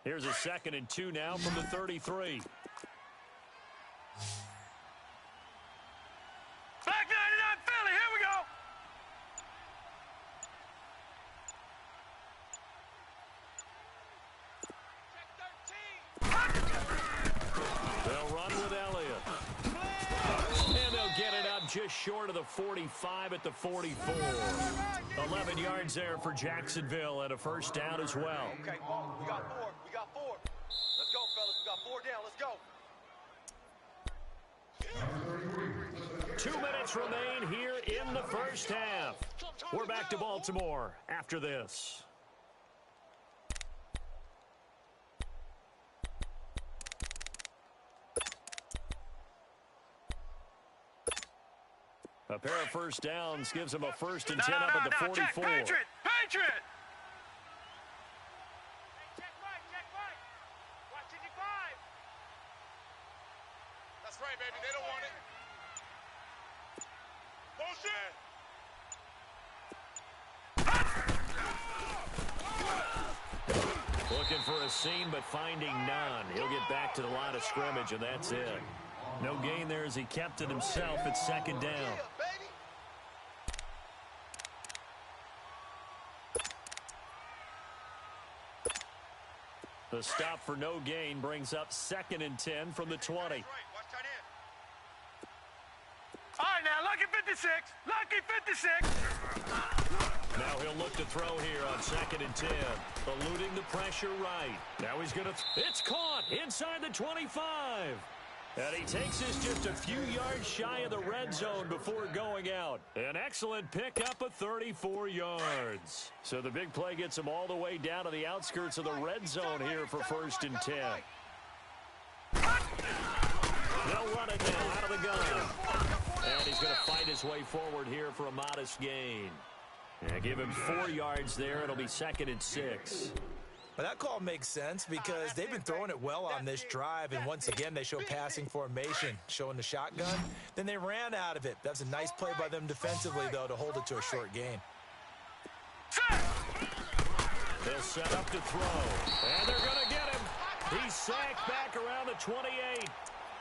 Here's a 2nd and 2 now from the 33. Back 99 Philly, here we go. They'll run with Elliott. And they'll get it up just short of the 45 at the 44. 11 yards there for Jacksonville and a first down as well. Okay, we got 4. We got 4. Let's go, fellas. We got 4 down. Let's go. 2 minutes remain here in the first half. We're back to Baltimore after this. A pair of first downs gives them a 1st and 10 up at the 44. Check, Patriot! Patriot! Check right. Watching the 5. That's right, baby. They don't want it. Motion! Looking for a seam, but finding none. He'll get back to the line of scrimmage, and that's it. No gain there as he kept it himself at 2nd down. The stop for no gain brings up 2nd and 10 from the 20. All right, now, lucky 56. Lucky 56. Now he'll look to throw here on 2nd and 10. Eluding the pressure right. Now he's going to... It's caught inside the 25. And he takes this just a few yards shy of the red zone before going out. An excellent pickup of 34 yards. So the big play gets him all the way down to the outskirts of the red zone here for 1st and 10. They'll run it now out of the gun. And he's going to fight his way forward here for a modest gain. And give him 4 yards there. It'll be 2nd and 6. Well, that call makes sense because they've been throwing it well on this drive, and once again they show passing formation, showing the shotgun. Then they ran out of it. That's a nice play by them defensively, though, to hold it to a short gain. They'll set up to throw, and they're going to get him. He's sacked back around the 28.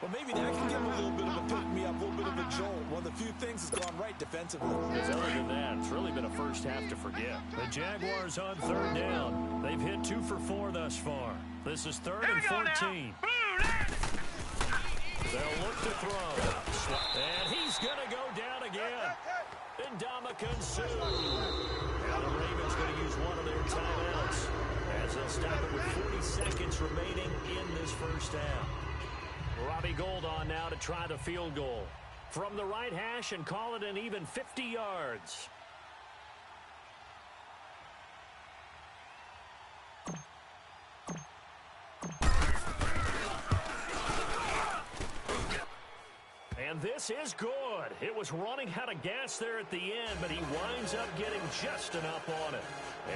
Well, maybe that can give him a little bit of a pick-me-up, a little bit of a jolt. One of the few things that's gone right defensively. Because other than that, it's really been a first half to forget. The Jaguars on 3rd down. They've hit 2 for 4 thus far. This is 3rd and 14. They'll look to throw. And he's going to go down again. Ndamukong Suh. Now the Ravens going to use one of their timeouts as they'll stop it with 40 seconds remaining in this first half. Robbie Gould on now to try the field goal. From the right hash and call it an even 50 yards. And this is good. It was running out of gas there at the end, but he winds up getting just enough on it.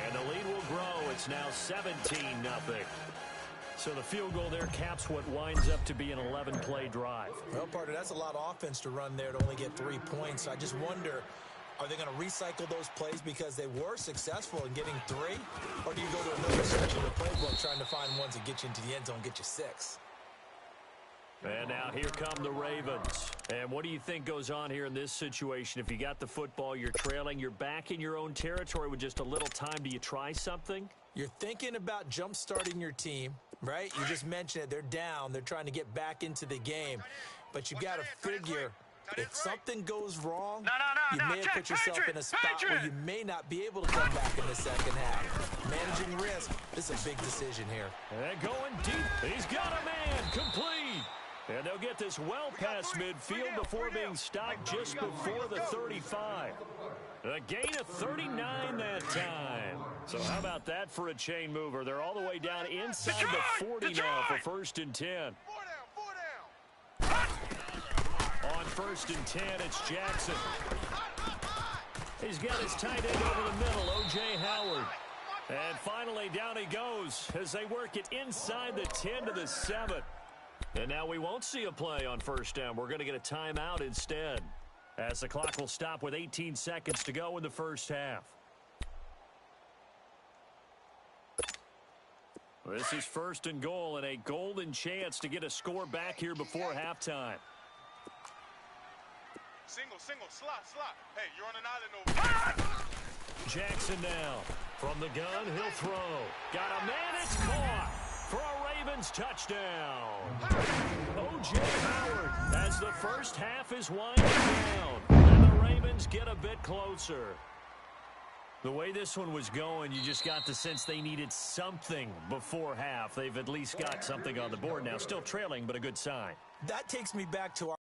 And the lead will grow. It's now 17-0. So the field goal there caps what winds up to be an 11-play drive. Well, partner, that's a lot of offense to run there to only get 3 points. I just wonder, are they going to recycle those plays because they were successful in getting 3? Or do you go to another section of the playbook trying to find ones that get you into the end zone, get you 6? And now here come the Ravens. And what do you think goes on here in this situation? If you got the football, you're trailing, you're back in your own territory with just a little time. Do you try something? You're thinking about jump-starting your team, right? You just mentioned it. They're down. They're trying to get back into the game. But you got to figure, if something goes wrong, you may have put yourself in a spot where you may not be able to come back in the second half. Managing risk, this is a big decision here. And going deep. He's got a man. Complete. And they'll get this well past midfield before being stopped just before the 35. A gain of 39 that time. So how about that for a chain mover? They're all the way down inside the 40 now for 1st and 10. 4 down. On 1st and 10, it's Jackson. He's got his tight end over the middle, O.J. Howard. And finally, down he goes as they work it inside the 10 to the 7. And now we won't see a play on 1st down. We're going to get a timeout instead, as the clock will stop with 18 seconds to go in the first half. This is first and goal and a golden chance to get a score back here before halftime. Single, slot. Hey, you're on an island over. Jackson now. From the gun, he'll throw. Got a man, it's caught for a Ravens touchdown. O.J. Howard as the first half is winding down. And the Ravens get a bit closer. The way this one was going, you just got the sense they needed something before half. They've at least got something on the board now. Still trailing, but a good sign. That takes me back to our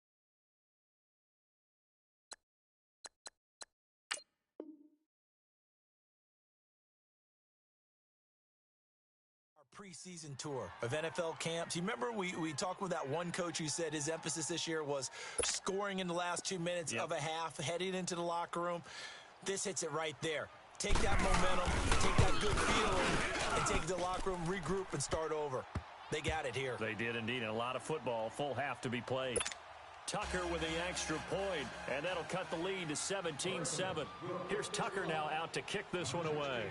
preseason tour of NFL camps. You remember we talked with that one coach who said his emphasis this year was scoring in the last 2 minutes of a half, heading into the locker room. This hits it right there. Take that momentum, take that good feeling, and take it to the locker room, regroup, and start over. They got it here. They did indeed, and a lot of football, full half to be played. Tucker with the extra point, and that'll cut the lead to 17-7. Here's Tucker now out to kick this one away.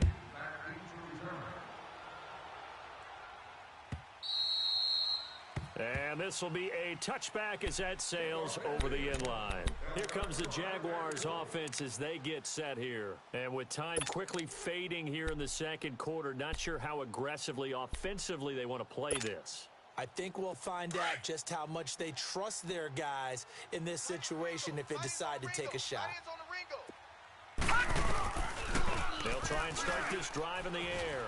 And this will be a touchback as that sails over the end line. Here comes the Jaguars offense as they get set here. And with time quickly fading here in the second quarter, not sure how aggressively, offensively they want to play this. I think we'll find out just how much they trust their guys in this situation if they decide to take a shot. They'll try and start this drive in the air.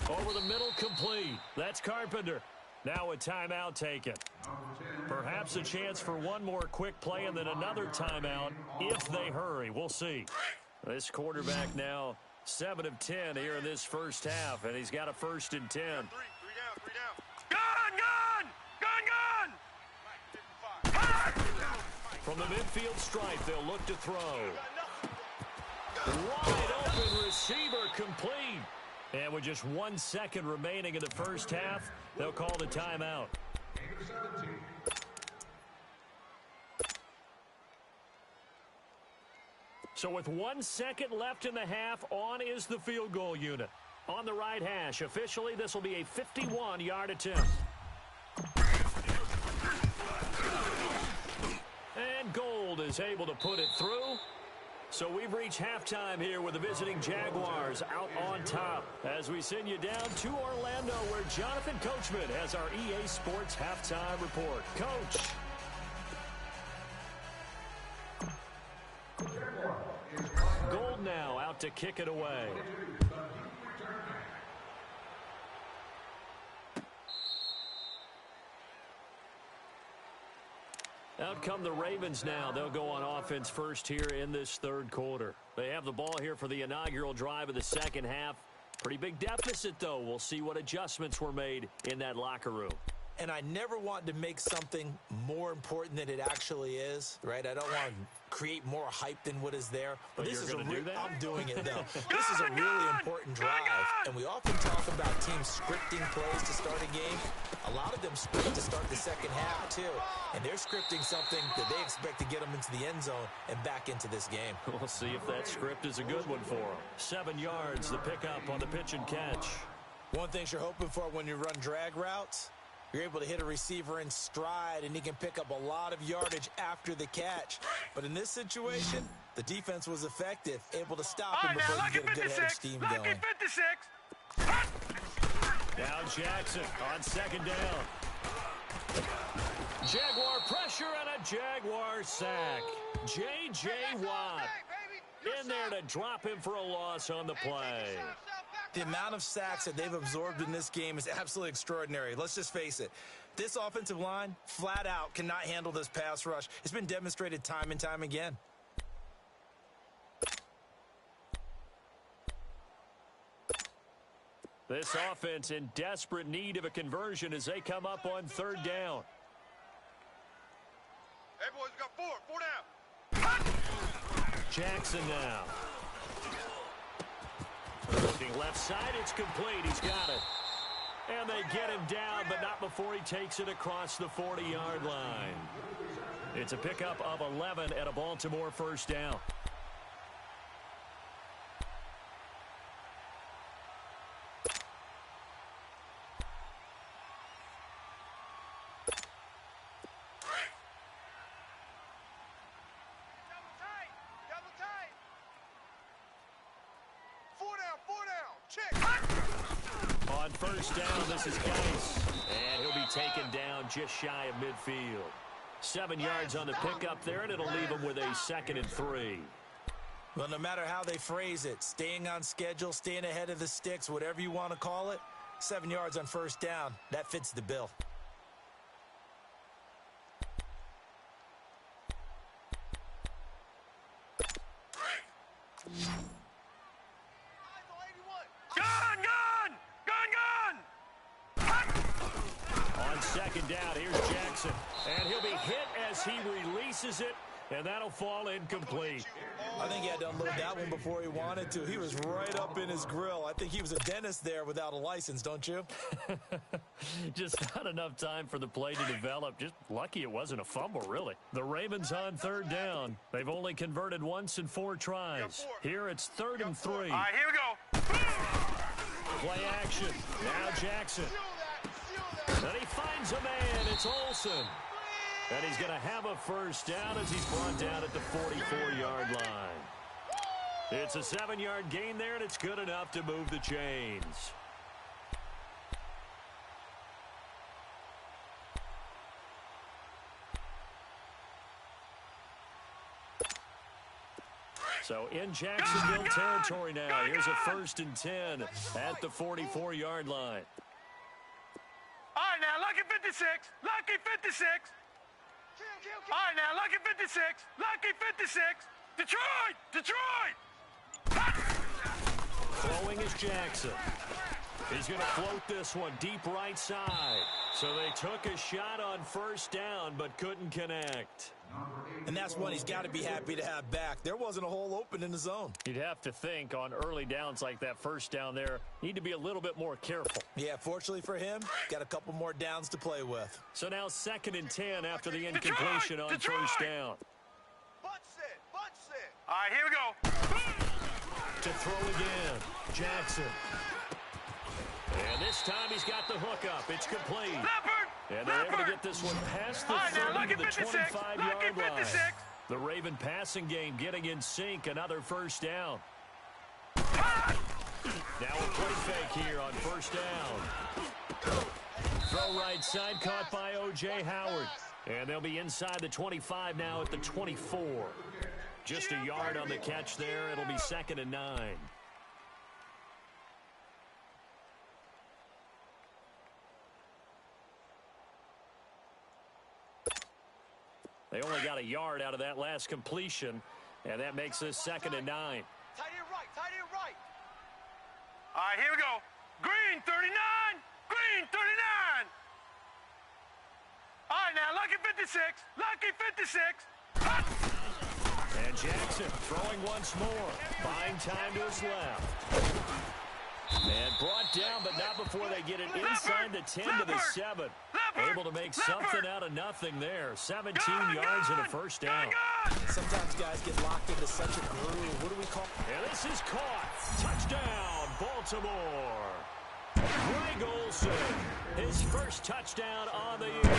Over the middle, complete. That's Carpenter. Now a timeout taken. Perhaps a chance for one more quick play and then another timeout if they hurry. We'll see. This quarterback now 7 of 10 here in this first half, and he's got a 1st and 10. Three down. From the midfield stripe, they'll look to throw. Wide open receiver, complete. And with just 1 second remaining in the first half, they'll call the timeout. So with 1 second left in the half, on is the field goal unit. On the right hash, officially, this will be a 51-yard attempt. And Gold is able to put it through. So we've reached halftime here with the visiting Jaguars out on top as we send you down to Orlando where Jonathan Coachman has our EA Sports halftime report. Coach. Gold now out to kick it away. Out come the Ravens now. They'll go on offense first here in this third quarter. They have the ball here for the inaugural drive of the second half. Pretty big deficit, though. We'll see what adjustments were made in that locker room. And I never want to make something more important than it actually is, right? I don't want to create more hype than what is there. But this is I'm doing it, though. This is a really important drive. And we often talk about teams scripting plays to start a game. A lot of them script to start the second half, too. And they're scripting something that they expect to get them into the end zone and back into this game. We'll see if that script is a good one for them. 7 yards, the pickup on the pitch and catch. One thing you're hoping for when you run drag routes, you're able to hit a receiver in stride, and he can pick up a lot of yardage after the catch. But in this situation, the defense was effective, able to stop him before he could get a good head of steam going. Now Jackson on second down. Jaguar pressure and a Jaguar sack. J.J. Watt in there to drop him for a loss on the play. The amount of sacks that they've absorbed in this game is absolutely extraordinary. Let's just face it. This offensive line, flat out, cannot handle this pass rush. It's been demonstrated time and time again. This offense in desperate need of a conversion as they come up on third down. Hey, boys, we got 4 down. Jackson now. Looking left side, it's complete. He's got it. And they get him down, but not before he takes it across the 40-yard line. It's a pickup of 11 at a Baltimore first down. first down. This is Geis. And he'll be taken down just shy of midfield. 7 yards on the pickup there, and it'll leave him with a 2nd and 3. Well, no matter how they phrase it, staying on schedule, staying ahead of the sticks, whatever you want to call it, 7 yards on first down, that fits the bill. On 2nd down, here's Jackson. And he'll be hit as he releases it, and that'll fall incomplete. I think he had to unload that one before he wanted to. He was right up in his grill. I think he was a dentist there without a license, don't you? Just not enough time for the play to develop. Just lucky it wasn't a fumble, really. The Ravens on 3rd down. They've only converted once in 4 tries. Here it's 3rd and 3. All right, here we go. Play action. Now Jackson. And he finds a man. It's Olsen. And he's going to have a first down as he's brought down at the 44-yard line. It's a 7-yard gain there, and it's good enough to move the chains. So in Jacksonville territory now. Here's a 1st and 10 at the 44-yard line. All right, now, lucky 56. Lucky 56. All right, now, lucky 56. Lucky 56. Detroit! Detroit! Throwing is Jackson. He's going to float this one deep right side. So they took a shot on 1st down but couldn't connect. And that's one he's got to be happy to have back. There wasn't a hole open in the zone. You'd have to think on early downs like that 1st down there, need to be a little bit more careful. Yeah, fortunately for him, got a couple more downs to play with. So now 2nd and 10 after the incompletion on Detroit! 1st down. Bunch set, bunch set. All right, here we go. To throw again, Jackson. And this time he's got the hook up. It's complete. Leopard! And they're able to get this one past the All right, now, 30 to the lucky 56. 25-yard Lucky line. 56. The Raven passing game getting in sync. Another 1st down. Now a play fake here on 1st down. Throw right side caught by O.J. Howard. And they'll be inside the 25 now at the 24. Just a yard on the catch there. It'll be 2nd and 9. They only got a yard out of that last completion, and that makes this 2nd and 9. Tight end right, tight end right. All right, here we go. Green 39. Green 39. All right, now, lucky 56. Lucky 56. And Jackson throwing once more. Buying time to his left. And brought down, but not before they get it inside the 10 to the 7. Able to make something out of nothing there. 17 yards and a 1st down. Sometimes guys get locked into such a groove. What do we call? And this is caught. Touchdown, Baltimore. Greg Olsen, his first touchdown on the year.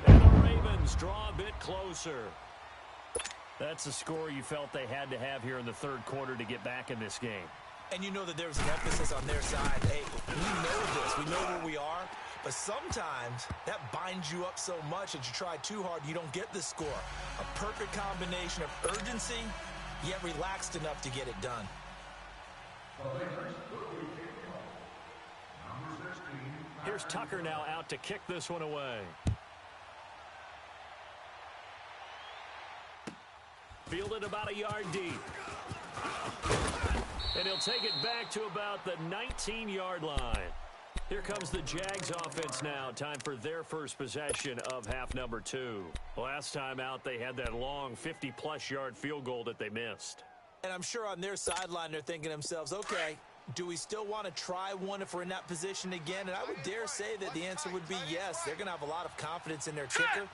And the Ravens draw a bit closer. That's the score you felt they had to have here in the 3rd quarter to get back in this game. And you know that there's an emphasis on their side. Hey, we know this. We know where we are. But sometimes that binds you up so much that you try too hard, you don't get the score. A perfect combination of urgency, yet relaxed enough to get it done. Here's Tucker now out to kick this one away. Fielded about a yard deep. And he'll take it back to about the 19-yard line. Here comes the Jags offense now. Time for their first possession of half number 2. Last time out, they had that long 50-plus yard field goal that they missed. And I'm sure on their sideline they're thinking to themselves, okay, do we still want to try one if we're in that position again? And I would dare say that the answer would be yes. They're going to have a lot of confidence in their kicker.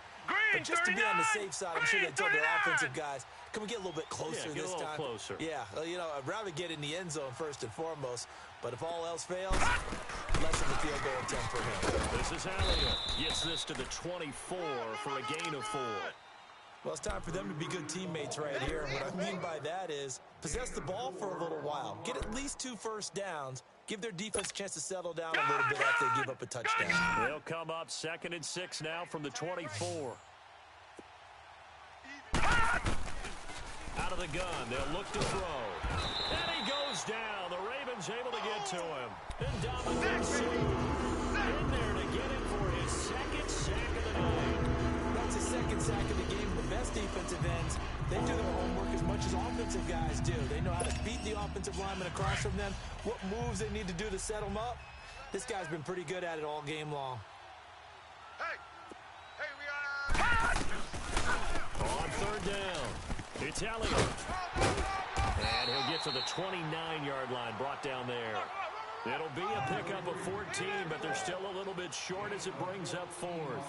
But just to be on the safe side, I'm sure they told their offensive guys, can we get a little bit closer this time? Get a little closer. Yeah, you know, I'd rather get in the end zone first and foremost. But if all else fails, less of the field goal attempt for him. This is Elliott. Gets this to the 24 for a gain of 4. Well, it's time for them to be good teammates right here. And what I mean by that is possess the ball for a little while. Get at least 2 first downs give their defense a chance to settle down a little bit after they give up a touchdown. They'll come up 2nd and 6 now from the 24. Out of the gun, they'll look to throw. And he goes down. The Ravens able to get to him. And Dominic in there to get him for his 2nd sack of the night. That's his 2nd sack of the game. The best defensive ends, they do their homework as much as offensive guys do. They know how to beat the offensive lineman across from them, what moves they need to do to set them up. This guy's been pretty good at it all game long. Hey, we are. On 3rd down, it's Elliott. And he'll get to the 29-yard line, brought down there. It'll be a pickup of 14, but they're still a little bit short as it brings up 4th.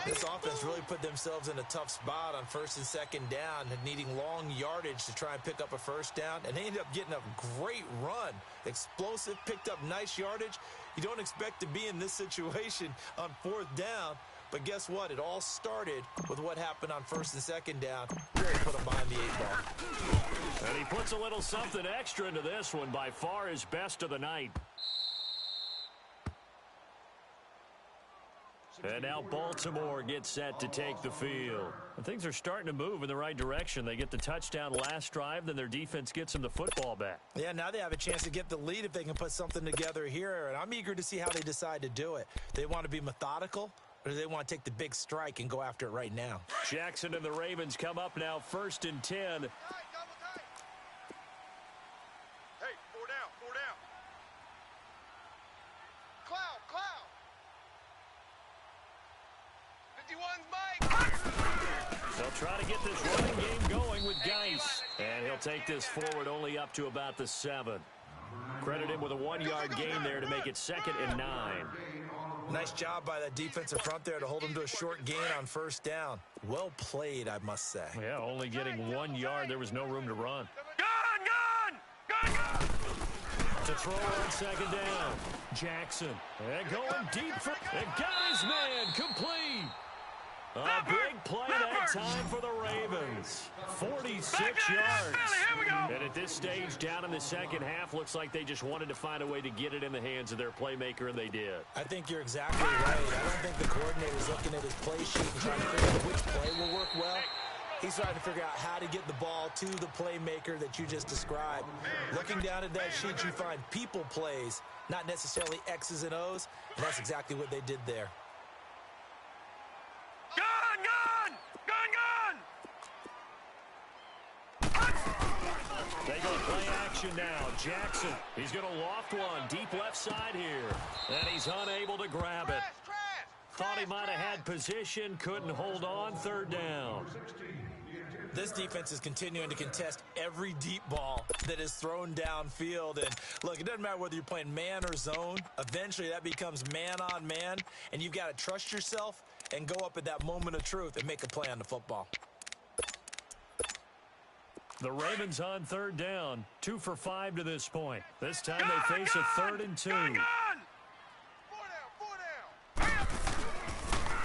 This offense really put themselves in a tough spot on 1st and 2nd down and needing long yardage to try and pick up a 1st down, and they ended up getting a great run. Explosive, picked up nice yardage. You don't expect to be in this situation on 4th down, but guess what? It all started with what happened on 1st and 2nd down. Really put them behind the 8-ball. And he puts a little something extra into this one, by far his best of the night. And now Baltimore gets set to take the field. And things are starting to move in the right direction. They get the touchdown last drive, then their defense gets them the football back. Yeah, now they have a chance to get the lead if they can put something together here, and I'm eager to see how they decide to do it. They want to be methodical, or do they want to take the big strike and go after it right now? Jackson and the Ravens come up now 1st and 10. Hey, 4 down. Cloud. 51's Mike. They'll try to get this running game going with Geis. And he'll take this forward only up to about the 7. Credit him with a 1-yard gain there to make it 2nd and 9. Nice job by that defensive front there to hold him to a short gain on 1st down. Well played, I must say. Yeah, only getting 1 yard. There was no room to run. Gun! To throw on 2nd down. Jackson. And going deep for... And got his man complete. A big play that time for the Ravens. 46 yards. And at this stage, down in the 2nd half, looks like they just wanted to find a way to get it in the hands of their playmaker, and they did. I think you're exactly right. I don't think the coordinator's looking at his play sheet and trying to figure out which play will work well. He's trying to figure out how to get the ball to the playmaker that you just described. Looking down at that sheet, you find people plays, not necessarily X's and O's, and that's exactly what they did there. They go play action now. Jackson, he's going to loft one deep left side here. And he's unable to grab it. Thought he might have had position, couldn't hold on. 3rd down. This defense is continuing to contest every deep ball that is thrown downfield. And look, it doesn't matter whether you're playing man or zone. Eventually that becomes man on man, and you've got to trust yourself and go up at that moment of truth and make a play on the football. The Ravens on 3rd down, 2 for 5 to this point. This time they face a 3rd and 2. Gun! 4 down.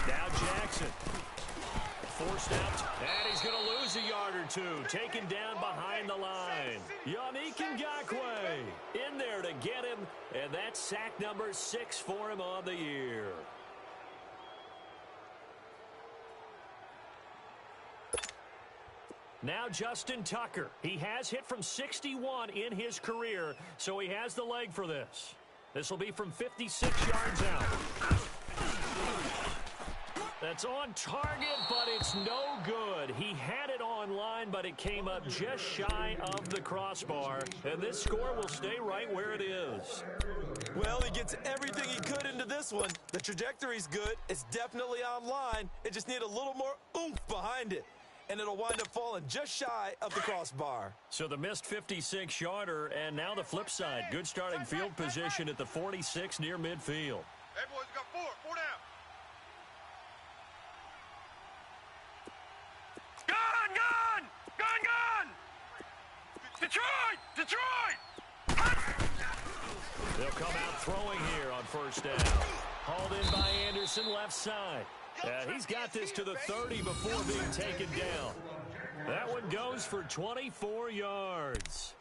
Now Jackson. Forced out, and he's going to lose a yard or 2. Taken down behind the line. Yannick Ngakoue in there to get him, and that's sack number 6 for him on the year. Now Justin Tucker. He has hit from 61 in his career, so he has the leg for this. This will be from 56 yards out. That's on target, but it's no good. He had it on line, but it came up just shy of the crossbar, and this score will stay right where it is. Well, he gets everything he could into this one. The trajectory's good. It's definitely on line. It just needs a little more oomph behind it, and it'll wind up falling just shy of the crossbar. So the missed 56-yarder, and now the flip side. Good starting field position at the 46 near midfield. Hey, boys, we got 4 down. Gun! Detroit! They'll come out throwing here on 1st down. Hauled in by Anderson left side. He's got this to the 30 before being taken down. That one goes for 24 yards.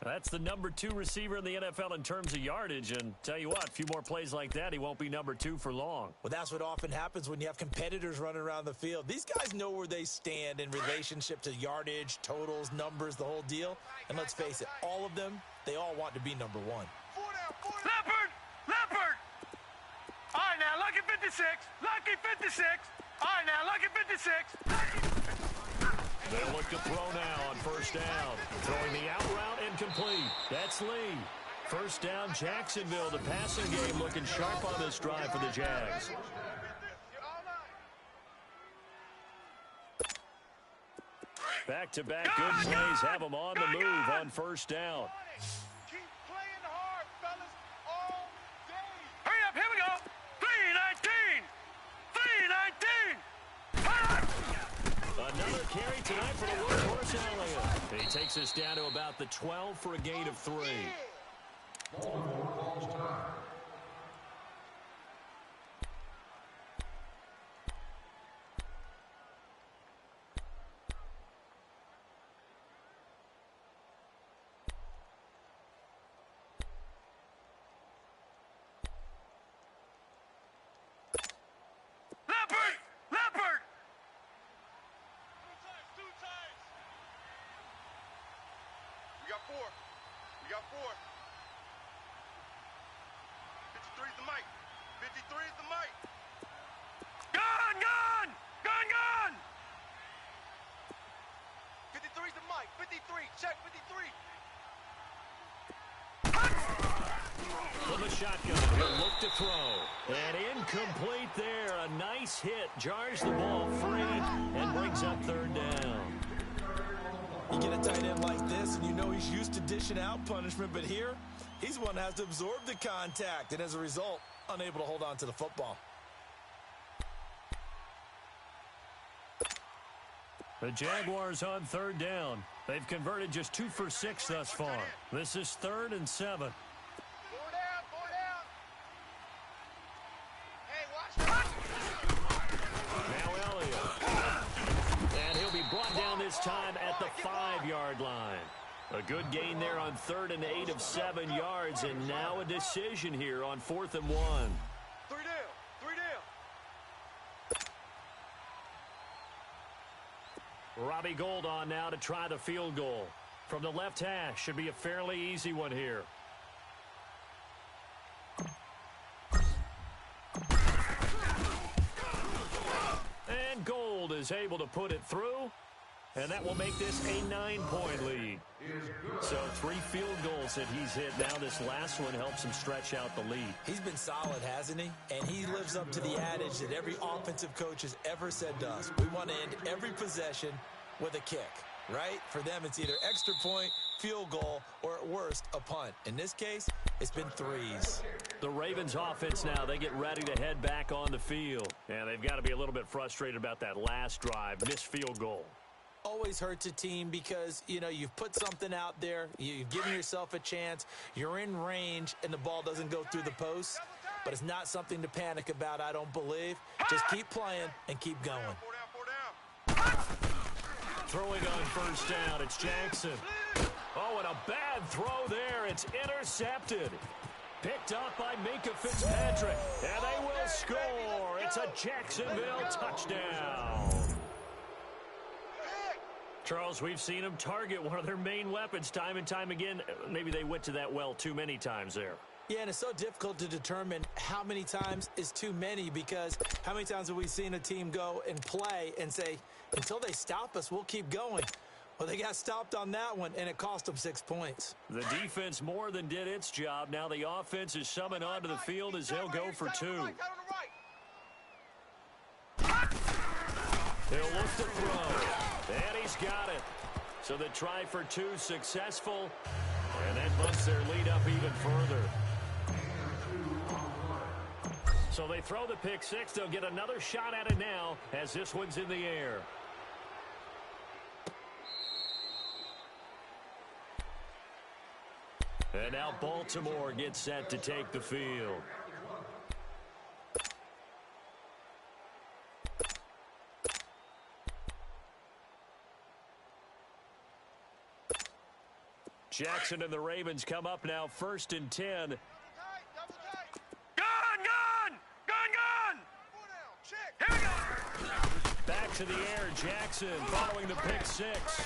That's the number 2 receiver in the NFL in terms of yardage. And tell you what, a few more plays like that, he won't be number 2 for long. Well, that's what often happens when you have competitors running around the field. These guys know where they stand in relationship to yardage, totals, numbers, the whole deal. And let's face it, all of them, they all want to be number 1. Leopard! Leopard! All right, now, lucky 56. Lucky 56. All right, now, lucky 56. They'll look to throw now on first down. Throwing the out route incomplete. That's Lee. First down, Jacksonville. The passing game looking sharp on this drive for the Jags. Back-to-back good plays have them on the move on first down. Keep playing hard, fellas, all day. Hurry up, here we go. 3:19. 3:19. Another carry tonight for the workhorse Elliott. He takes us down to about the 12 for a gain of 3. Leopard! Leopard! Two times. We got 4. We got 4. 53 is the mic. 53 is the mic. Gun! Gun! Gun! Gun! 53's the mic. 53. Check 53. From the shotgun, he'll look to throw. And incomplete there. A nice hit. Jars the ball free and brings up third down. You get a tight end like this, and you know he's used to dishing out punishment, but here, he's the one that has to absorb the contact, and as a result, unable to hold on to the football. The Jaguars on third down. They've converted just 2 for 6 thus far. This is 3rd and 7. 4 down. 4 down. Hey, watch it. Now Elliott. And he'll be brought down this time at the 5-yard line. A good gain there on 3rd and 8 of 7 yards, and now a decision here on 4th and 1. 3 down. 3 down. Robbie Gould on now to try the field goal. From the left hash, should be a fairly easy one here. And Gould is able to put it through, and that will make this a 9-point lead. So 3 field goals that he's hit. Now this last one helps him stretch out the lead. He's been solid, hasn't he? And he lives up to the adage that every offensive coach has ever said to us. We want to end every possession with a kick, right? For them, it's either extra point, field goal, or at worst, a punt. In this case, it's been 3s. The Ravens offense now, they get ready to head back on the field. And they've got to be a little bit frustrated about that last drive, missed field goal. Always hurts a team because, you know, you've put something out there, you've given yourself a chance, you're in range, and the ball doesn't go through the post. But it's not something to panic about, I don't believe. Just keep playing and keep going. 4 down. 4 down. Throwing on first down, it's Jackson. Oh, and a bad throw there. It's intercepted. Picked up by Minka Fitzpatrick. And they will score. It's a Jacksonville touchdown. Charles, we've seen them target one of their main weapons time and time again. Maybe they went to that well too many times there. Yeah, and it's so difficult to determine how many times is too many, because how many times have we seen a team go and play and say, until they stop us, we'll keep going. Well, they got stopped on that one, and it cost them 6 points. The defense more than did its job. Now the offense is summoned onto the field as they'll go for 2. He'll look to throw, and he's got it. So the try for 2 successful, and that bumps their lead up even further. So they throw the pick 6. They'll get another shot at it now as this one's in the air. And now Baltimore gets set to take the field. Jackson and the Ravens come up now 1st and 10. Double tight. Gun! Check. Here we go. Back to the air, Jackson following the pick six.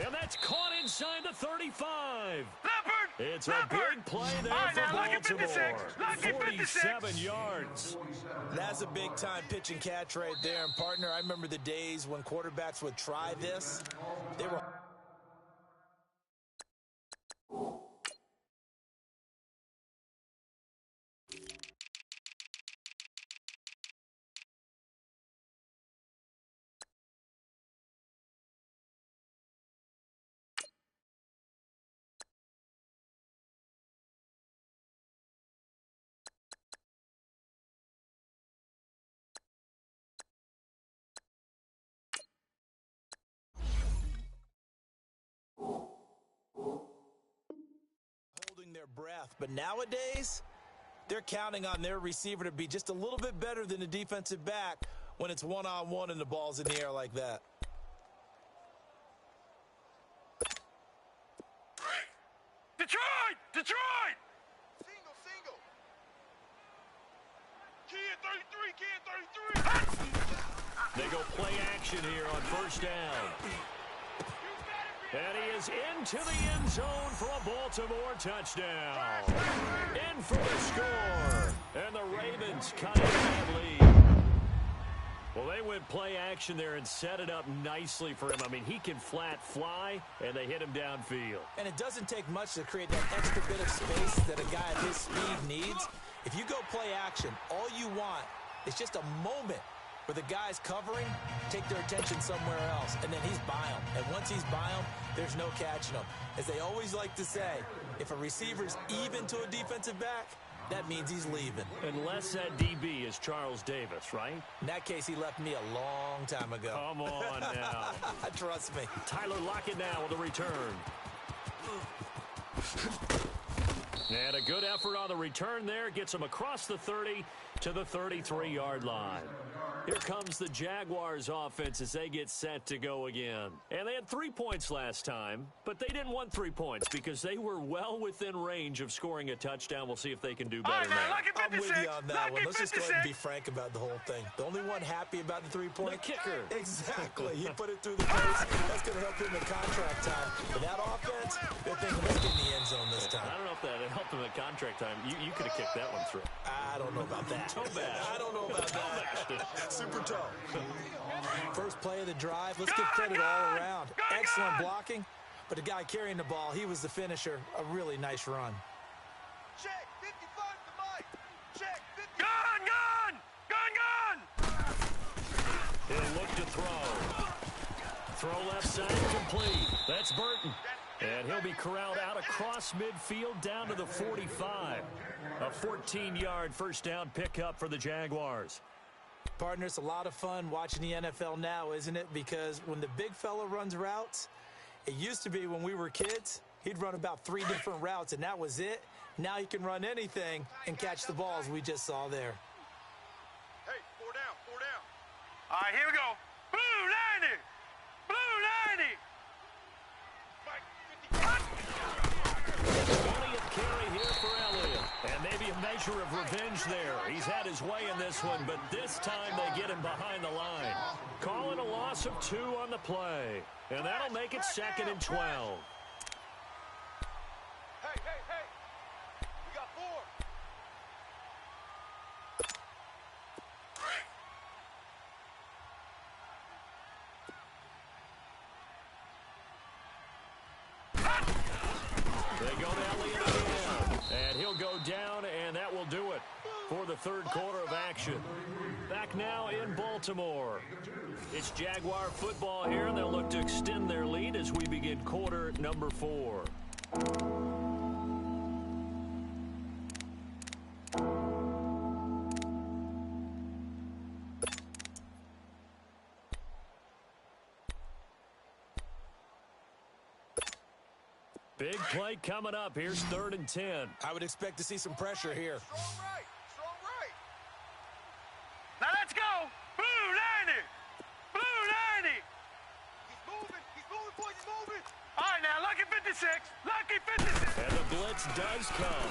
And that's caught inside the 35. Leopard! It's a big play there for Baltimore. 47 yards. That's a big-time pitch and catch right there. And, partner, I remember the days when quarterbacks would try this. They were... their breath. But nowadays, they're counting on their receiver to be just a little bit better than the defensive back when it's one-on-one and the ball's in the air like that. Detroit! Single. Kid 33. They go play action here on 1st down. And he is into the end zone for a Baltimore touchdown. In for the score. And the Ravens cut that lead. Well, they went play action there and set it up nicely for him. I mean, he can flat fly, and they hit him downfield. And it doesn't take much to create that extra bit of space that a guy at his speed needs. If you go play action, all you want is just a moment where the guy's covering, take their attention somewhere else, and then he's by him. And once he's by him, there's no catching him. As they always like to say, if a receiver's even to a defensive back, that means he's leaving. Unless that DB is Charles Davis, right? In that case, he left me a long time ago. Come on now. Trust me. Tyler Lockett now with a return. And a good effort on the return there. Gets him across the 30 to the 33-yard line. Here comes the Jaguars offense as they get set to go again. And they had 3 points last time, but they didn't want 3 points because they were well within range of scoring a touchdown. We'll see if they can do better now. I'm with you on that one. Let's just go ahead and be frank about the whole thing. The only one happy about the 3-point? The kicker. Exactly. He put it through the post. That's going to help him in contract time. But that offense, they're thinking, let's get in the end zone this time. I don't know if that helped him at contract time. You could have kicked that one through. I don't know about that. Toe bash. I don't know about that. Super toe. First play of the drive. Let's give credit all around. Excellent blocking. But the guy carrying the ball, he was the finisher. A really nice run. Check. 55 to Mike. Check. 50. Gun! He'll look to throw. Throw left side complete. That's Burton. And he'll be corralled out across midfield down to the 45. A 14-yard first down pickup for the Jaguars. Partner, it's a lot of fun watching the NFL now, isn't it? Because when the big fella runs routes, it used to be when we were kids, he'd run about 3 different routes, and that was it. Now he can run anything and catch the balls we just saw there. Hey, 4 down. All right, here we go. Blue 90! Blue 90! Mike, 50. 20th carry here for Elliott. And maybe a measure of revenge there. He's had his way in this one, but this time they get him behind the line. Calling a loss of 2 on the play. And that'll make it 2nd and 12. Hey. We got 4. They go to Elliott again. And he'll go down, and that will do it for the third quarter of action. Back now in Baltimore. It's Jaguar football here, and they'll look to extend their lead as we begin quarter number 4. Big play coming up. Here's 3rd and 10. I would expect to see some pressure here. Strong right. Now let's go! Blue 90! Blue 90! He's moving, boys, he's moving! All right, right, now, lucky 56. Lucky 56. And the blitz does come.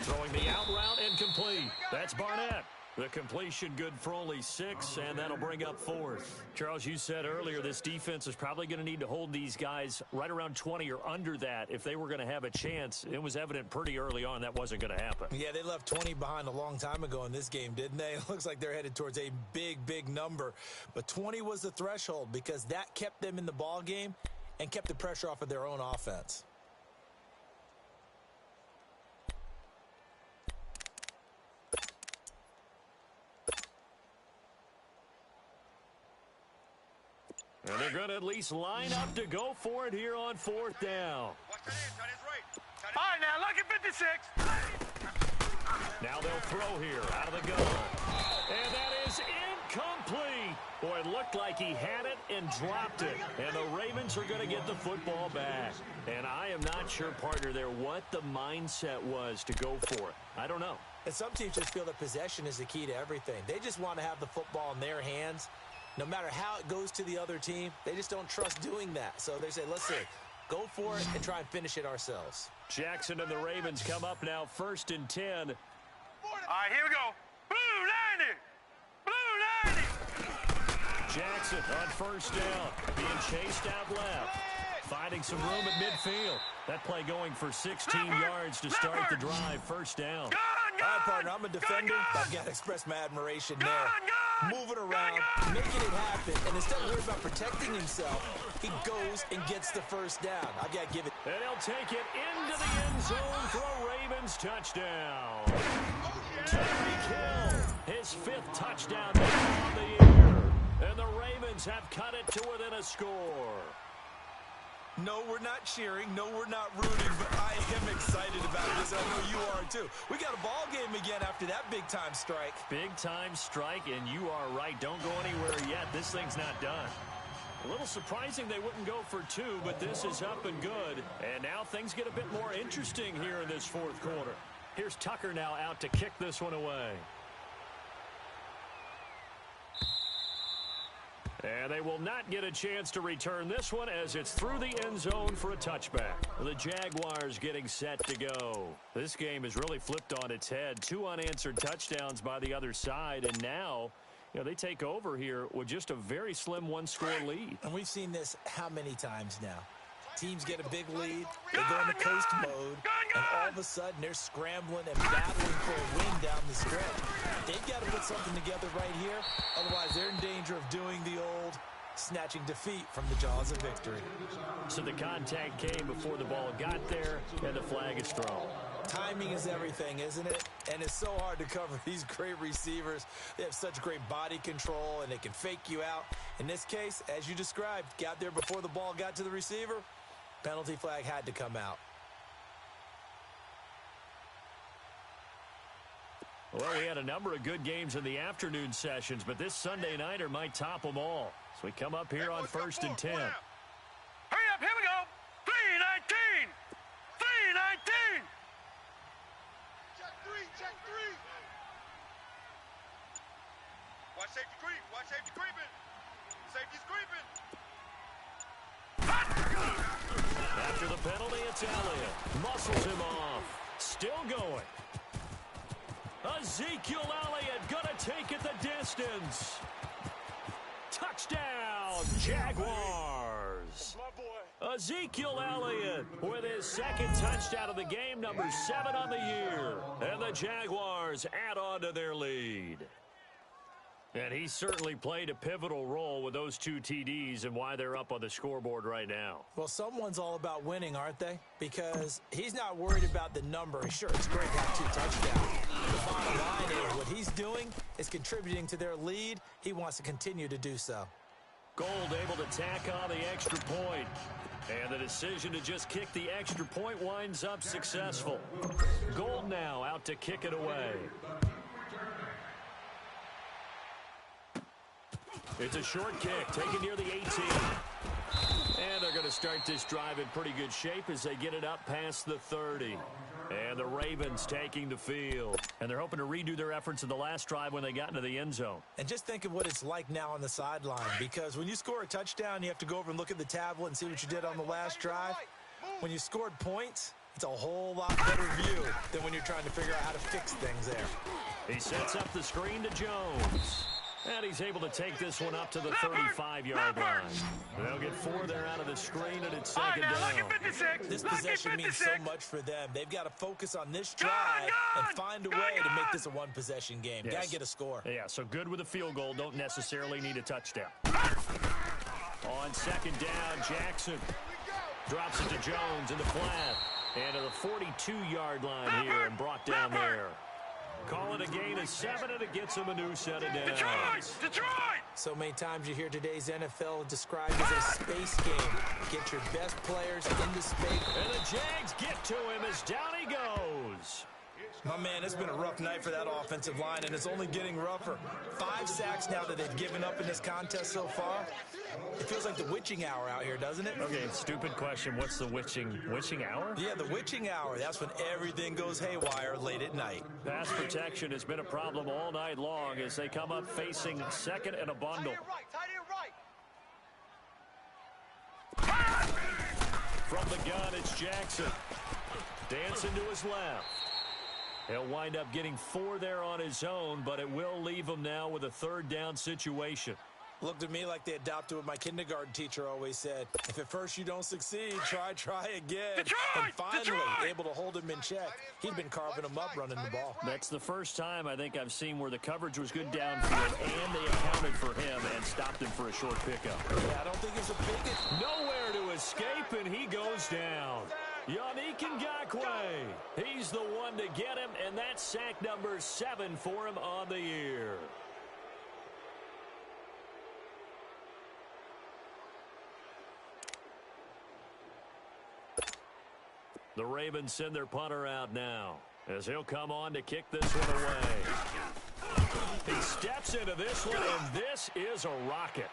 Throwing the out route and complete. That's Barnett. The completion good for only 6, and that'll bring up 4th. Charles, you said earlier this defense is probably going to need to hold these guys right around 20 or under that if they were going to have a chance. It was evident pretty early on that wasn't going to happen. Yeah, they left 20 behind a long time ago in this game, didn't they? It looks like they're headed towards a big number. But 20 was the threshold because that kept them in the ball game and kept the pressure off of their own offense. And they're going to at least line up to go for it here on 4th down. Watch that in, tight end's right. Tight end. All right, now, lucky 56. Now they'll throw here out of the gun. And that is incomplete. Boy, it looked like he had it and dropped it. And the Ravens are going to get the football back. And I am not sure, partner, there what the mindset was to go for it. I don't know. And some teams just feel that possession is the key to everything. They just want to have the football in their hands. No matter how it goes to the other team, they just don't trust doing that. So they say, listen, go for it and try and finish it ourselves. Jackson and the Ravens come up now 1st and 10. All right, here we go. Blue 90. Blue 90. Jackson on 1st down, being chased out left. Finding some room at midfield. That play going for 16 yards to start the drive. 1st down. All right, partner, I'm a defender. I've got to express my admiration there. Moving around, making it happen, and instead of worrying about protecting himself, he goes and gets the 1st down. I've got to give it. And he'll take it into the end zone for a Ravens touchdown. Tyreek Hill, his 5th touchdown on the year. And the Ravens have cut it to within a score. No, we're not cheering. No, we're not rooting, but I am excited about this. I know you are, too. We got a ball game again after that big-time strike. Big-time strike, and you are right. Don't go anywhere yet. This thing's not done. A little surprising they wouldn't go for 2, but this is up and good. And now things get a bit more interesting here in this 4th quarter. Here's Tucker now out to kick this one away. And they will not get a chance to return this one as it's through the end zone for a touchback. The Jaguars getting set to go. This game is really flipped on its head. 2 unanswered touchdowns by the other side, and now they take over here with just a very slim 1-score lead. And we've seen this how many times now? Teams get a big lead, they go into coast mode, and all of a sudden they're scrambling and battling for a win down the stretch. They've got to put something together right here, otherwise they're in danger of doing the old snatching defeat from the jaws of victory. So the contact came before the ball got there, and the flag is thrown. Timing is everything, isn't it? And it's so hard to cover these great receivers. They have such great body control, and they can fake you out. In this case, as you described, got there before the ball got to the receiver. Penalty flag had to come out. Well, we had a number of good games in the afternoon sessions, but this Sunday nighter might top them all. So we come up here on 1st and 10. Hurry up, here we go. 3-19. 3-19. Check 3, check 3. Watch safety creep, watch safety creeping. Safety's creeping. After the penalty, it's Elliott. Muscles him off. Still going. Ezekiel Elliott gonna take it the distance. Touchdown, Jaguars. Ezekiel Elliott with his 2nd touchdown of the game, number 7 on the year. And the Jaguars add on to their lead. And he certainly played a pivotal role with those 2 TDs and why they're up on the scoreboard right now. Well, someone's all about winning, aren't they? Because he's not worried about the number. Sure, it's great to have 2 touchdowns. The bottom line is what he's doing is contributing to their lead. He wants to continue to do so. Gold able to tack on the extra point. And the decision to just kick the extra point winds up successful. Gold now out to kick it away. It's a short kick, taken near the 18. And they're going to start this drive in pretty good shape as they get it up past the 30. And the Ravens taking the field. And they're hoping to redo their efforts in the last drive when they got into the end zone. And just think of what it's like now on the sideline, because when you score a touchdown, you have to go over and look at the tablet and see what you did on the last drive. When you scored points, it's a whole lot better view than when you're trying to figure out how to fix things there. He sets up the screen to Jones. And he's able to take this one up to the 35-yard line. They'll get 4 there out of the screen, and it's second down. This possession means so much for them. They've got to focus on this drive and find a way to make this a one-possession game. Yes. Got to get a score. Yeah, so good with a field goal. Don't necessarily need a touchdown. On second down, Jackson drops it to Jones in the flat. And to the 42-yard line here and brought down there. Call it a gain of 7, and it gets him a new set of downs. Detroit! So many times you hear today's NFL described as a space game. Get your best players into space. And the Jags get to him as down he goes. My man, it's been a rough night for that offensive line, and it's only getting rougher. 5 sacks now that they've given up in this contest so far. It feels like the witching hour out here, doesn't it? Okay, stupid question. What's the witching hour? Yeah, the witching hour. That's when everything goes haywire late at night. Pass protection has been a problem all night long as they come up facing second and a bundle. From the gun, it's Jackson. Dancing to his left. He'll wind up getting 4 there on his own, but it will leave him now with a third down situation. Looked at me like they adopted what my kindergarten teacher always said. If at first you don't succeed, try again. And finally, able to hold him in check. He'd been carving him up running the ball. That's the first time I think I've seen where the coverage was good downfield, and they accounted for him and stopped him for a short pickup. Yeah, I don't think it's a big... Nowhere to escape, and he goes down. Yannick Ngakoue. He's the one to get him, and that's sack number 7 for him on the year. The Ravens send their punter out now as he'll come on to kick this one away. He steps into this one, and this is a rocket.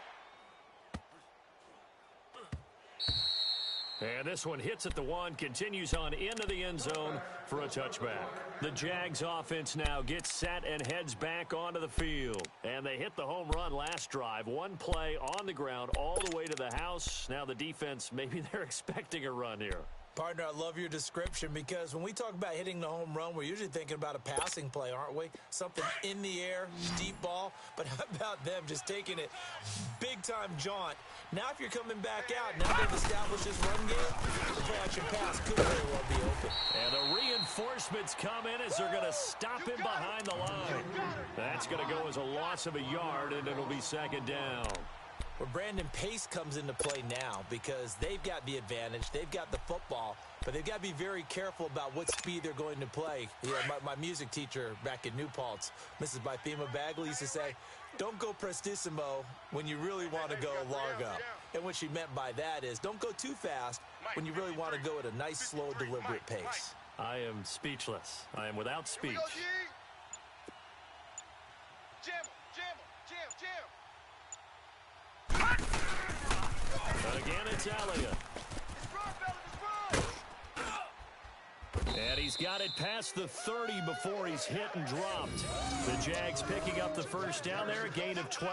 And this one hits at the 1, continues on into the end zone for a touchback. The Jags offense now gets set and heads back onto the field. And they hit the home run last drive. 1 play on the ground all the way to the house. Now the defense, maybe they're expecting a run here. Partner, I love your description because when we talk about hitting the home run, we're usually thinking about a passing play, aren't we? Something in the air, deep ball. But how about them just taking it big-time jaunt? Now if you're coming back out, now they've established this run game, the play action pass could very well be open. And the reinforcements come in as they're going to stop him behind the line. That's going to go as a loss of a yard, and it'll be second down. Where Brandon Pace comes into play now because they've got the advantage. They've got the football, but they've got to be very careful about what speed they're going to play. Yeah, my music teacher back in New Paltz, Mrs. Bythema Bagley, used to say, don't go prestissimo when you really want to go largo. And what she meant by that is don't go too fast when you really want to go at a nice, slow, deliberate pace. I am speechless. I am without speech. Again, it's Elliott. And he's got it past the 30 before he's hit and dropped. The Jags picking up the first down there, a gain of 12.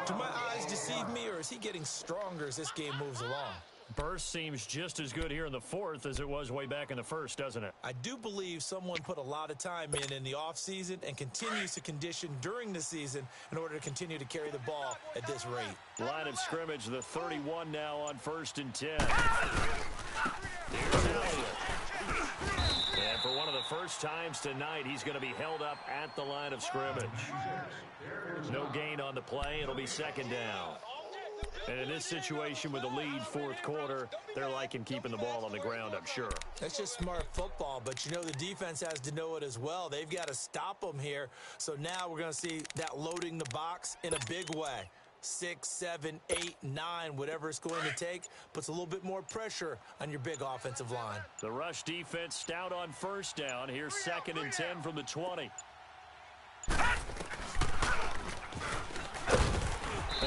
Do my eyes deceive me, or is he getting stronger as this game moves along? Burst seems just as good here in the 4th as it was way back in the 1st, doesn't it? I do believe someone put a lot of time in the offseason and continues to condition during the season in order to continue to carry the ball at this rate. Line of scrimmage, the 31 now on 1st and 10. Here's Elliott. And for one of the first times tonight, he's going to be held up at the line of scrimmage. No gain on the play. It'll be second down. And in this situation with the lead 4th quarter, they're liking keeping the ball on the ground, I'm sure. That's just smart football, but you know the defense has to know it as well. They've got to stop them here. So now we're going to see that loading the box in a big way. 6, 7, 8, 9, whatever it's going to take, puts a little bit more pressure on your big offensive line. The rush defense stout on first down. Here's 2nd and 10 from the 20.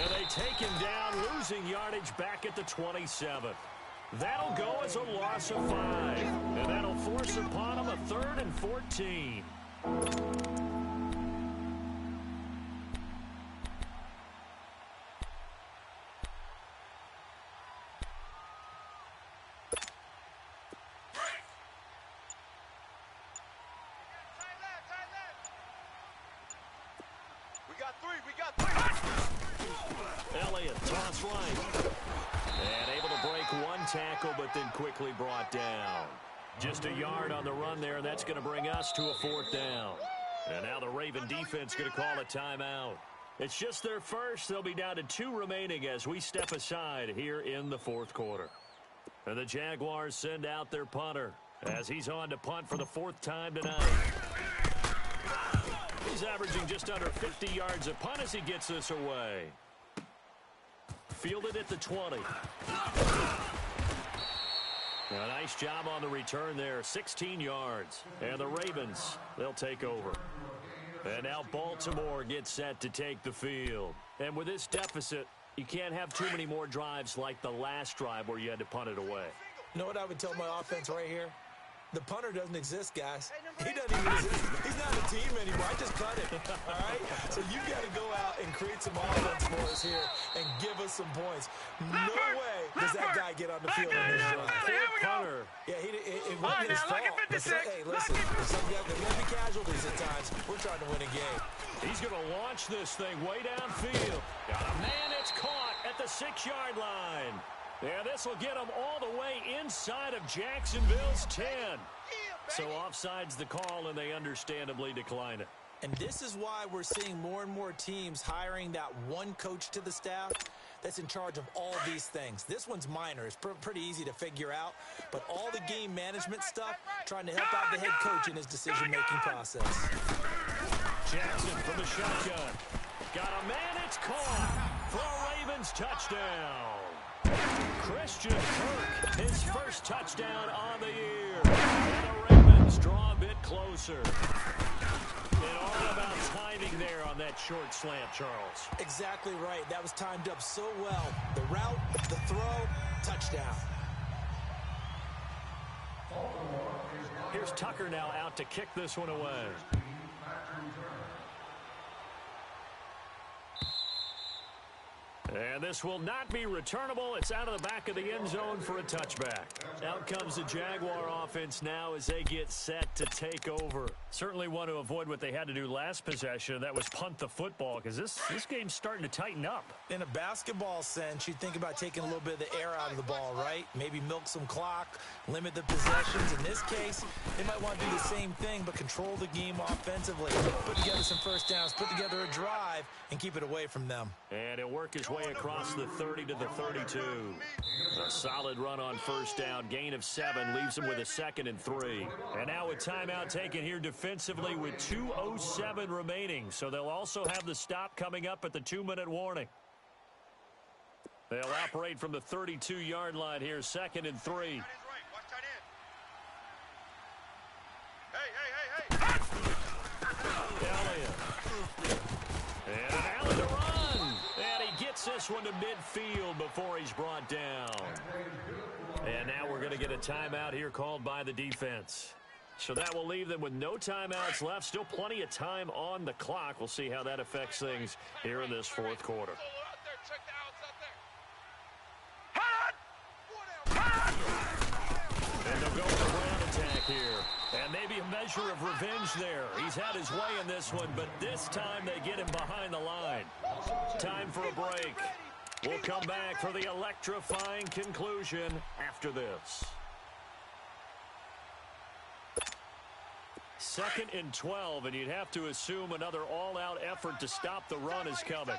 And they take him down, losing yardage back at the 27. That'll go as a loss of 5. And that'll force upon him a 3rd and 14. We got three. Elliott, toss right. And able to break one tackle, but then quickly brought down. Just a yard on the run there, and that's going to bring us to a 4th down. And now the Raven defense going to call a timeout. It's just their first. They'll be down to 2 remaining as we step aside here in the 4th quarter. And the Jaguars send out their punter as he's on to punt for the 4th time tonight. He's averaging just under 50 yards a punt as he gets this away. Fielded at the 20. A nice job on the return there, 16 yards. And the Ravens, they'll take over. And now Baltimore gets set to take the field. And with this deficit, you can't have too many more drives like the last drive where you had to punt it away. You know what I would tell my offense right here? The punter doesn't exist, guys. He doesn't even exist. He's not a team anymore. I just cut it, all right? So you got to go out and create some offense for us here and give us some points. No way does that guy get on the field in this drive. Poor punter. Yeah, it wasn't his fault. But hey, listen, there's going to be casualties at times. We're trying to win a game. He's going to launch this thing way downfield. Got a man, it's caught at the 6-yard line. Yeah, this will get them all the way inside of Jacksonville's 10. So offside's the call, and they understandably decline it. And this is why we're seeing more and more teams hiring that one coach to the staff that's in charge of all these things. This one's minor. It's pretty easy to figure out. But all the game management stuff, trying to help out the head coach in his decision-making process. Jackson from the shotgun. Got a man, it's caught for a Ravens touchdown. Christian Kirk, his first touchdown on the year. And the Ravens draw a bit closer. And all about timing there on that short slant, Charles. Exactly right. That was timed up so well. The route, the throw, touchdown. Here's Tucker now out to kick this one away. And this will not be returnable. It's out of the back of the end zone for a touchback. Out comes the Jaguar offense now as they get set to take over. Certainly want to avoid what they had to do last possession. That was punt the football because this game's starting to tighten up. In a basketball sense, you think about taking a little bit of the air out of the ball, right? Maybe milk some clock, limit the possessions. In this case, they might want to do the same thing but control the game offensively. Put together some first downs, put together a drive, and keep it away from them. And he'll work his way across the 30 to the 32. A solid run on first down. Gain of 7 leaves him with a 2nd and 3. And now a timeout taken here defensively with 2:07 remaining. So they'll also have the stop coming up at the 2-minute warning. They'll operate from the 32-yard line here, 2nd and 3. Elliott. And an Allen to run. And he gets this one to midfield before he's brought down. And now we're going to get a timeout here called by the defense. So that will leave them with no timeouts left. Still plenty of time on the clock. We'll see how that affects things here in this 4th quarter. And they'll go with a ground attack here. And maybe a measure of revenge there. He's had his way in this one, but this time they get him behind the line. Time for a break. We'll come back for the electrifying conclusion after this. 2nd and 12, and you'd have to assume another all-out effort to stop the run is coming.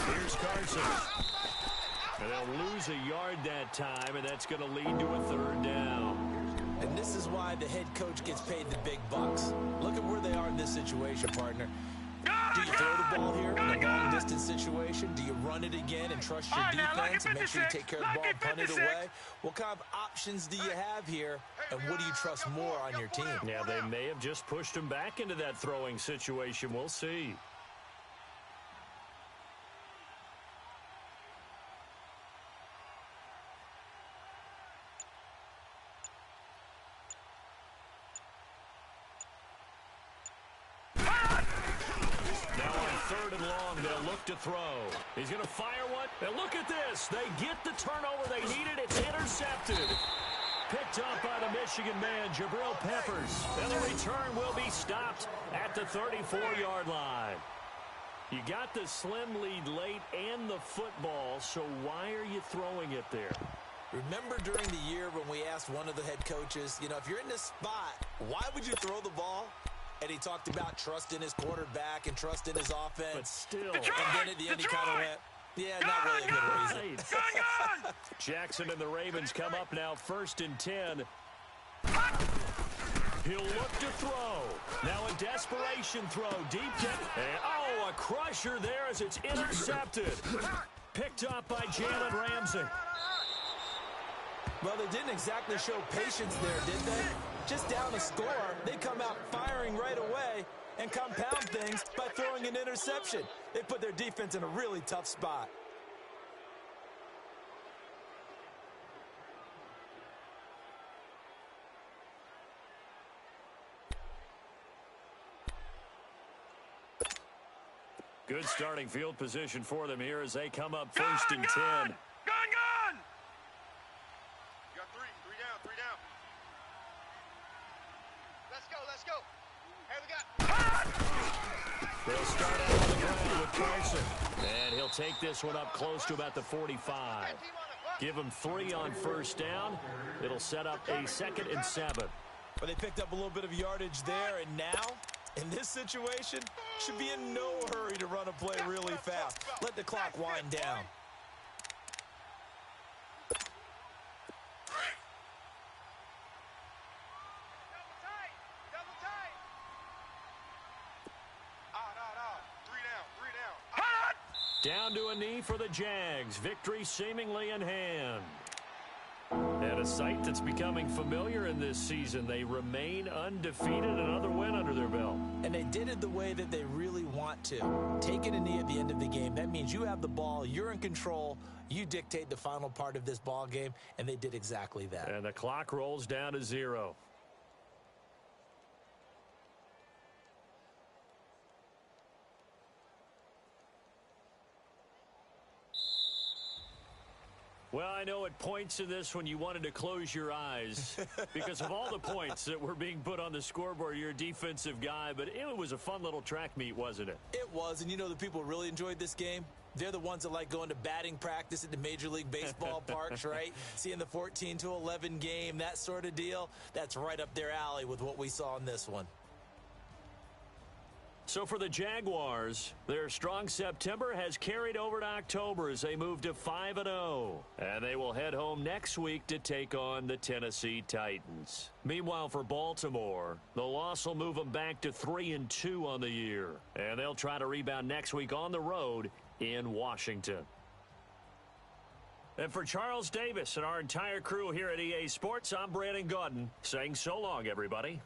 Here's Carson. And they'll lose a yard that time, and that's going to lead to a 3rd down. And this is why the head coach gets paid the big bucks. Look at where they are in this situation, partner. Do you throw the ball here in a long-distance situation? situation? Do you run it again and trust your defense and make sure you take care of the ball and punt it away? What kind of options do you have here, and what do you trust more on your team? Yeah, they may have just pushed him back into that throwing situation. We'll see. To throw. He's going to fire one. And look at this. They get the turnover they needed. It's intercepted. Picked up by the Michigan man, Jabril Peppers. And the return will be stopped at the 34-yard line. You got the slim lead late and the football, so why are you throwing it there? Remember during the year when we asked one of the head coaches, if you're in this spot, why would you throw the ball? And he talked about trust in his quarterback and trust in his offense. But still. And then at the end, he kind of went, yeah, not really a good reason. Jackson and the Ravens come up now 1st and 10. He'll look to throw. Now a desperation throw. Deep and, a crusher there as it's intercepted. Picked up by Jalen Ramsey. Well, they didn't exactly show patience there, did they? Just down a score, they come out firing right away and compound things by throwing an interception. They put their defense in a really tough spot. Good starting field position for them here as they come up 1st and 10. Gone! You got three down. Let's go. Hey, we got. They'll start out on the ground with Carson. And he'll take this one up close to about the 45. Give him 3 on 1st down. It'll set up a 2nd and 7. But they picked up a little bit of yardage there, and now, in this situation, should be in no hurry to run a play really fast. Let the clock wind down. Down to a knee for the Jags. Victory seemingly in hand. And a sight that's becoming familiar in this season. They remain undefeated, another win under their belt. And they did it the way that they really want to. Taking a knee at the end of the game, that means you have the ball, you're in control, you dictate the final part of this ball game, and they did exactly that. And the clock rolls down to 0. Well, I know at points in this when you wanted to close your eyes because of all the points that were being put on the scoreboard. You're a defensive guy, but it was a fun little track meet, wasn't it? It was, and the people really enjoyed this game? They're the ones that like going to batting practice at the Major League Baseball parks, right? Seeing the 14-11 game, that sort of deal. That's right up their alley with what we saw in this one. So for the Jaguars, their strong September has carried over to October as they move to 5-0. And they will head home next week to take on the Tennessee Titans. Meanwhile, for Baltimore, the loss will move them back to 3-2 on the year. And they'll try to rebound next week on the road in Washington. And for Charles Davis and our entire crew here at EA Sports, I'm Brandon Gaudin saying so long, everybody.